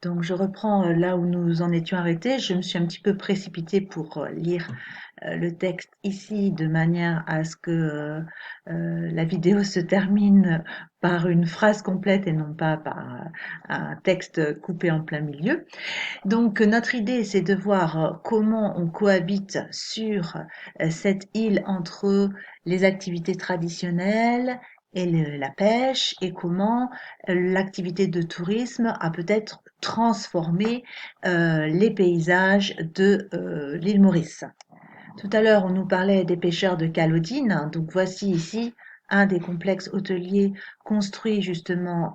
Donc je reprends là où nous en étions arrêtés. Je me suis un petit peu précipitée pour lire le texte ici de manière à ce que la vidéo se termine par une phrase complète et non pas par un texte coupé en plein milieu. Donc notre idée, c'est de voir comment on cohabite sur cette île entre les activités traditionnelles et la pêche et comment l'activité de tourisme a peut-être transformé les paysages de l'île Maurice. Tout à l'heure, on nous parlait des pêcheurs de Calodine. Donc voici ici un des complexes hôteliers construits justement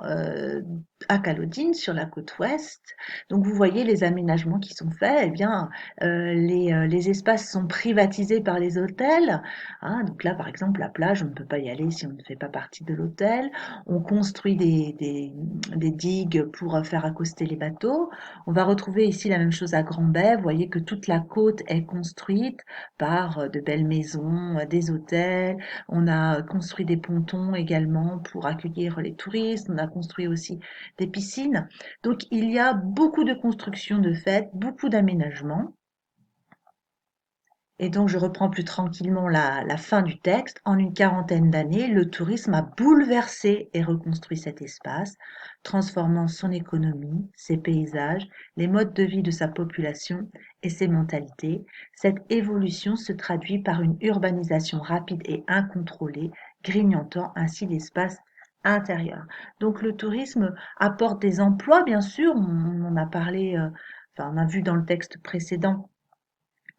à Calodine, sur la côte ouest. Donc vous voyez les aménagements qui sont faits. Eh bien, les espaces sont privatisés par les hôtels. Hein. Donc là, par exemple, la plage, on ne peut pas y aller si on ne fait pas partie de l'hôtel. On construit des digues pour faire accoster les bateaux. On va retrouver ici la même chose à Grand-Bay. Vous voyez que toute la côte est construite par de belles maisons, des hôtels. On a construit des pontons également pour accueillir les touristes. On a construit aussi des piscines. Donc il y a beaucoup de constructions de fait, beaucoup d'aménagements. Et donc, je reprends plus tranquillement la fin du texte. En une quarantaine d'années, le tourisme a bouleversé et reconstruit cet espace, transformant son économie, ses paysages, les modes de vie de sa population et ses mentalités. Cette évolution se traduit par une urbanisation rapide et incontrôlée, grignotant ainsi l'espace intérieur. Donc, le tourisme apporte des emplois, bien sûr. On en a parlé, enfin, on a vu dans le texte précédent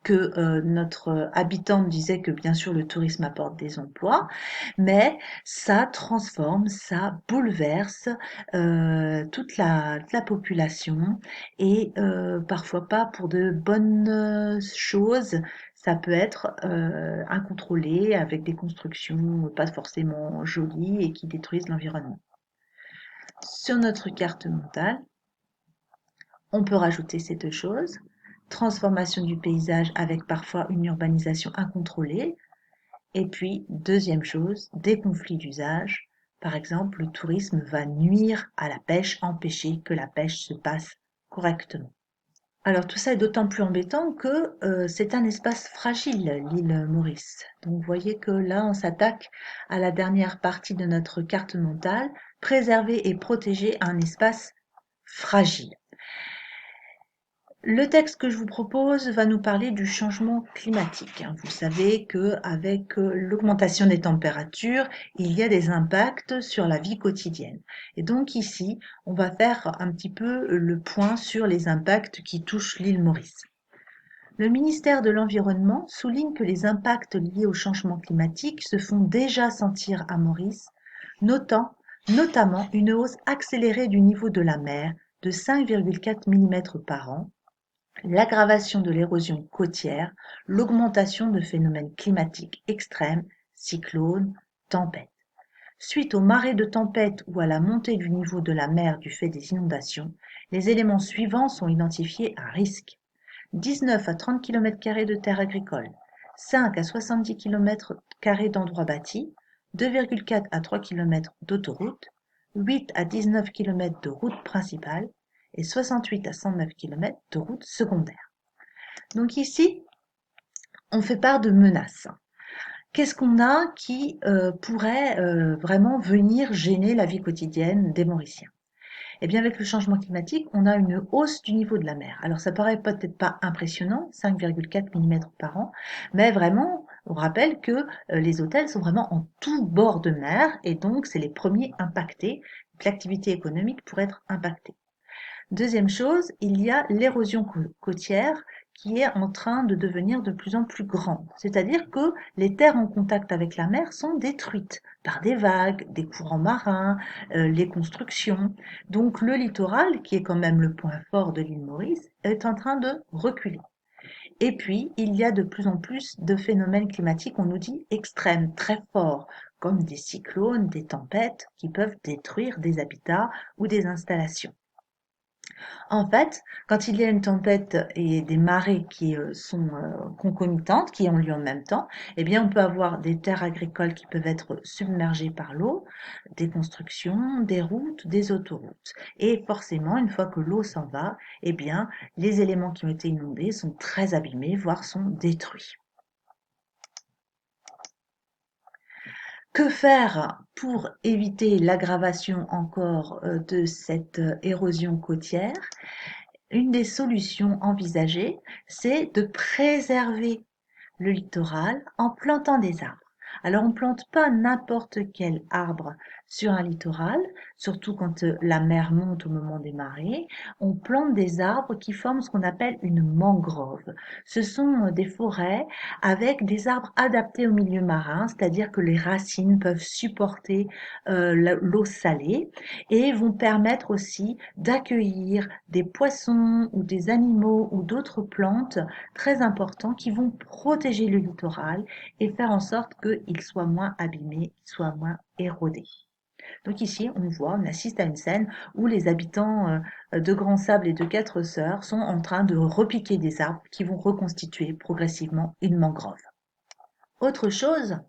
que notre habitante disait que bien sûr le tourisme apporte des emplois, mais ça transforme, ça bouleverse toute la population et parfois pas pour de bonnes choses. Ça peut être incontrôlé avec des constructions pas forcément jolies et qui détruisent l'environnement. Sur notre carte mentale, on peut rajouter ces deux choses. Transformation du paysage avec parfois une urbanisation incontrôlée. Et puis, deuxième chose, des conflits d'usage. Par exemple, le tourisme va nuire à la pêche, empêcher que la pêche se passe correctement. Alors tout ça est d'autant plus embêtant que c'est un espace fragile, l'île Maurice. Donc vous voyez que là, on s'attaque à la dernière partie de notre carte mentale, préserver et protéger un espace fragile. Le texte que je vous propose va nous parler du changement climatique. Vous savez qu'avec l'augmentation des températures, il y a des impacts sur la vie quotidienne. Et donc ici, on va faire un petit peu le point sur les impacts qui touchent l'île Maurice. Le ministère de l'Environnement souligne que les impacts liés au changement climatique se font déjà sentir à Maurice, notamment une hausse accélérée du niveau de la mer de 5,4 mm par an, l'aggravation de l'érosion côtière, l'augmentation de phénomènes climatiques extrêmes, cyclones, tempêtes. Suite aux marées de tempête ou à la montée du niveau de la mer du fait des inondations, les éléments suivants sont identifiés à risque. 19 à 30 km² de terres agricoles, 5 à 70 km² d'endroits bâtis, 2,4 à 3 km d'autoroutes, 8 à 19 km de routes principales et 68 à 109 km de routes secondaires. Donc ici, on fait part de menaces. Qu'est-ce qu'on a qui pourrait vraiment venir gêner la vie quotidienne des Mauriciens? Eh bien, avec le changement climatique, on a une hausse du niveau de la mer. Alors, ça paraît peut-être pas impressionnant, 5,4 mm par an, mais vraiment, on rappelle que les hôtels sont vraiment en tout bord de mer et donc c'est les premiers impactés. L'activité économique pourrait être impactée. Deuxième chose, il y a l'érosion côtière qui est en train de devenir de plus en plus grande. C'est-à-dire que les terres en contact avec la mer sont détruites par des vagues, des courants marins, les constructions. Donc le littoral, qui est quand même le point fort de l'île Maurice, est en train de reculer. Et puis, il y a de plus en plus de phénomènes climatiques, on nous dit extrêmes, très forts, comme des cyclones, des tempêtes qui peuvent détruire des habitats ou des installations. En fait, quand il y a une tempête et des marées qui sont concomitantes, qui ont lieu en même temps, eh bien, on peut avoir des terres agricoles qui peuvent être submergées par l'eau, des constructions, des routes, des autoroutes. Et forcément, une fois que l'eau s'en va, eh bien, les éléments qui ont été inondés sont très abîmés, voire sont détruits. Que faire pour éviter l'aggravation encore de cette érosion côtière? Une des solutions envisagées, c'est de préserver le littoral en plantant des arbres. Alors on ne plante pas n'importe quel arbre sur un littoral, surtout quand la mer monte au moment des marées. On plante des arbres qui forment ce qu'on appelle une mangrove. Ce sont des forêts avec des arbres adaptés au milieu marin, c'est-à-dire que les racines peuvent supporter l'eau salée et vont permettre aussi d'accueillir des poissons ou des animaux ou d'autres plantes très importants qui vont protéger le littoral et faire en sorte qu'il soit moins abîmé, qu'il soit moins érodé. Donc ici, on assiste à une scène où les habitants de Grand Sable et de Quatre Sœurs sont en train de repiquer des arbres qui vont reconstituer progressivement une mangrove. Autre chose,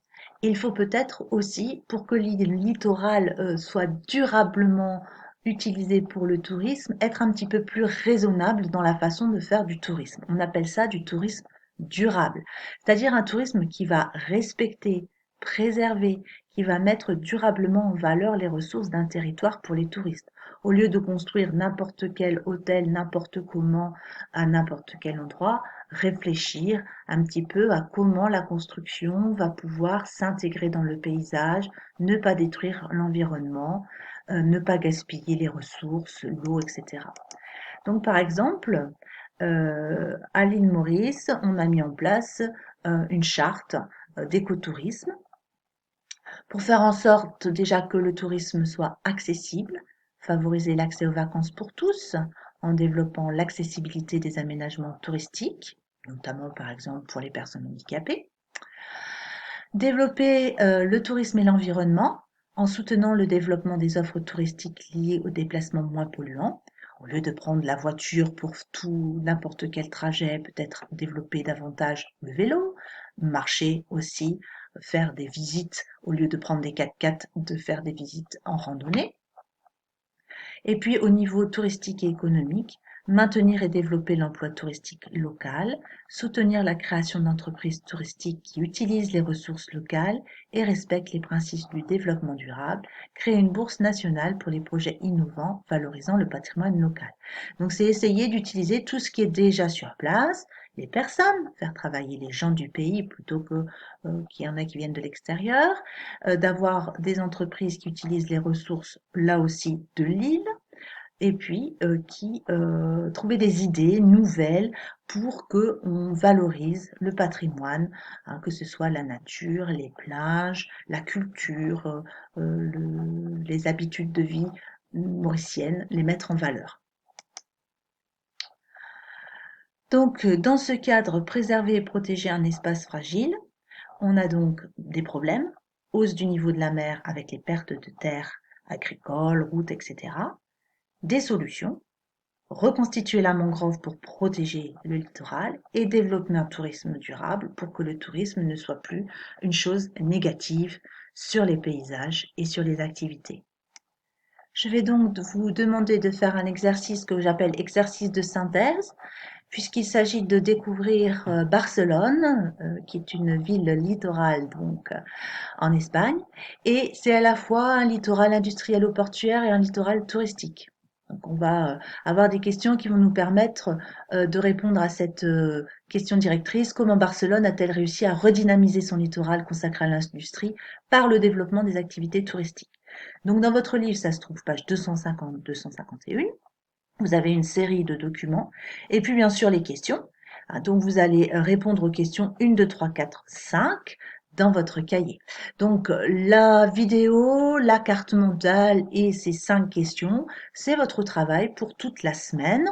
il faut peut-être aussi, pour que le littoral soit durablement utilisé pour le tourisme, être un petit peu plus raisonnable dans la façon de faire du tourisme. On appelle ça du tourisme durable, c'est-à-dire un tourisme qui va respecter, préserver, qui va mettre durablement en valeur les ressources d'un territoire pour les touristes. Au lieu de construire n'importe quel hôtel, n'importe comment, à n'importe quel endroit, réfléchir un petit peu à comment la construction va pouvoir s'intégrer dans le paysage, ne pas détruire l'environnement, ne pas gaspiller les ressources, l'eau, etc. Donc par exemple, à l'île Maurice, on a mis en place une charte d'écotourisme pour faire en sorte déjà que le tourisme soit accessible, favoriser l'accès aux vacances pour tous en développant l'accessibilité des aménagements touristiques, notamment par exemple pour les personnes handicapées. Développer le tourisme et l'environnement en soutenant le développement des offres touristiques liées aux déplacements moins polluants. Au lieu de prendre la voiture pour tout, n'importe quel trajet, peut-être développer davantage le vélo, marcher aussi, faire des visites, au lieu de prendre des 4x4, de faire des visites en randonnée. Et puis au niveau touristique et économique, maintenir et développer l'emploi touristique local, soutenir la création d'entreprises touristiques qui utilisent les ressources locales et respectent les principes du développement durable, créer une bourse nationale pour les projets innovants valorisant le patrimoine local. Donc c'est essayer d'utiliser tout ce qui est déjà sur place, les personnes, faire travailler les gens du pays plutôt que qu'il y en a qui viennent de l'extérieur, d'avoir des entreprises qui utilisent les ressources là aussi de l'île, et puis qui trouver des idées nouvelles pour que on valorise le patrimoine, hein, que ce soit la nature, les plages, la culture, les habitudes de vie mauriciennes, les mettre en valeur. Donc, dans ce cadre, préserver et protéger un espace fragile, on a donc des problèmes, hausse du niveau de la mer avec les pertes de terres agricoles, routes, etc. Des solutions, reconstituer la mangrove pour protéger le littoral et développer un tourisme durable pour que le tourisme ne soit plus une chose négative sur les paysages et sur les activités. Je vais donc vous demander de faire un exercice que j'appelle exercice de synthèse, puisqu'il s'agit de découvrir Barcelone, qui est une ville littorale donc en Espagne, et c'est à la fois un littoral industriel-portuaire et un littoral touristique. Donc on va avoir des questions qui vont nous permettre de répondre à cette question directrice. Comment Barcelone a-t-elle réussi à redynamiser son littoral consacré à l'industrie par le développement des activités touristiques? Donc dans votre livre, ça se trouve page 250-251. Vous avez une série de documents et puis bien sûr les questions. Donc vous allez répondre aux questions 1, 2, 3, 4, 5 dans votre cahier. Donc la vidéo, la carte mentale et ces 5 questions, c'est votre travail pour toute la semaine.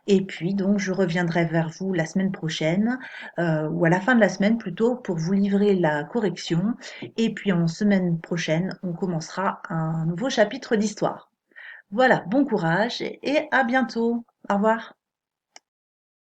Et puis donc je reviendrai vers vous la semaine prochaine ou à la fin de la semaine plutôt pour vous livrer la correction. Et puis en semaine prochaine, on commencera un nouveau chapitre d'histoire. Voilà, bon courage et à bientôt. Au revoir.